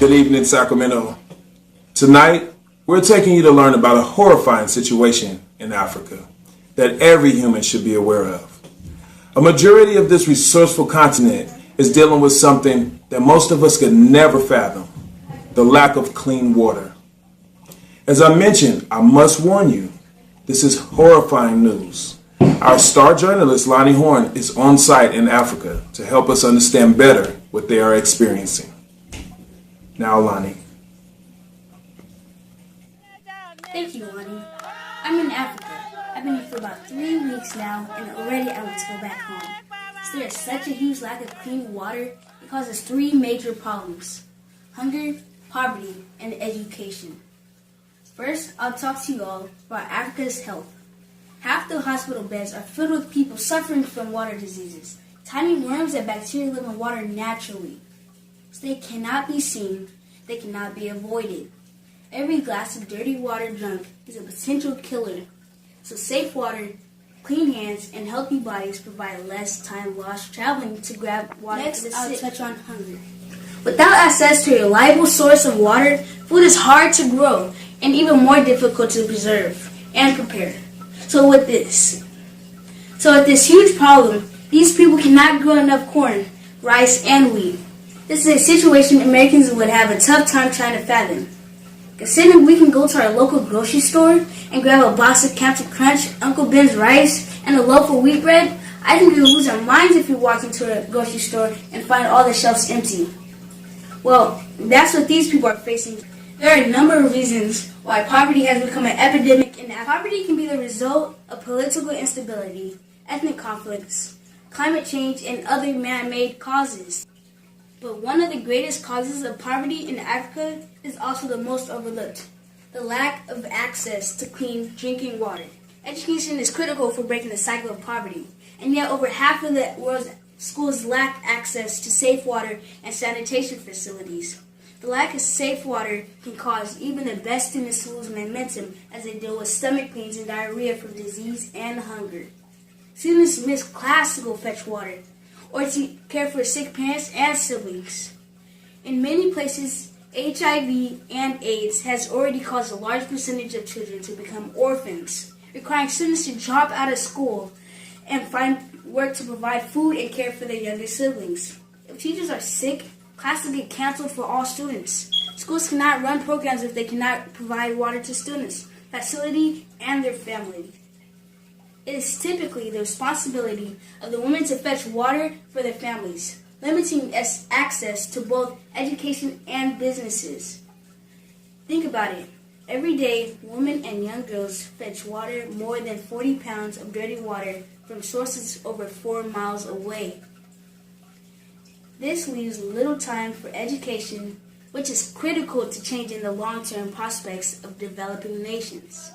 Good evening, Sacramento. Tonight, we're taking you to learn about a horrifying situation in Africa that every human should be aware of. A majority of this resourceful continent is dealing with something that most of us could never fathom: the lack of clean water. As I mentioned, I must warn you, this is horrifying news. Our star journalist, Lonnie Horne, is on site in Africa to help us understand better what they are experiencing. Now, Lonnie. Thank you, Lonnie. I'm in Africa. I've been here for about 3 weeks now, and already I want to go back home. So there is such a huge lack of clean water. It causes 3 major problems: hunger, poverty, and education. First, I'll talk to you all about Africa's health. Half the hospital beds are filled with people suffering from water diseases. Tiny worms and bacteria live in water naturally. So they cannot be seen, they cannot be avoided. Every glass of dirty water drunk is a potential killer. So safe water, clean hands, and healthy bodies provide less time lost traveling to grab water. Next, I'll touch on hunger. Without access to a reliable source of water, food is hard to grow and even more difficult to preserve and prepare. So with this huge problem, these people cannot grow enough corn, rice, and wheat. This is a situation Americans would have a tough time trying to fathom. Considering we can go to our local grocery store and grab a box of Captain Crunch, Uncle Ben's rice, and a loaf of wheat bread, I think we would lose our minds if we walk into a grocery store and find all the shelves empty. Well, that's what these people are facing. There are a number of reasons why poverty has become an epidemic in Africa. Poverty can be the result of political instability, ethnic conflicts, climate change, and other man-made causes. But one of the greatest causes of poverty in Africa is also the most overlooked: the lack of access to clean drinking water. Education is critical for breaking the cycle of poverty, and yet over half of the world's schools lack access to safe water and sanitation facilities. The lack of safe water can cause even the best students to lose momentum as they deal with stomach pains and diarrhea from disease and hunger. Students miss class to go fetch water or to care for sick parents and siblings. In many places, HIV and AIDS has already caused a large percentage of children to become orphans, requiring students to drop out of school and find work to provide food and care for their younger siblings. If teachers are sick, classes get canceled for all students. Schools cannot run programs if they cannot provide water to students, facility, and their family. It is typically the responsibility of the women to fetch water for their families, limiting access to both education and businesses. Think about it. Every day, women and young girls fetch water more than 40 pounds of dirty water from sources over 4 miles away. This leaves little time for education, which is critical to changing the long-term prospects of developing nations.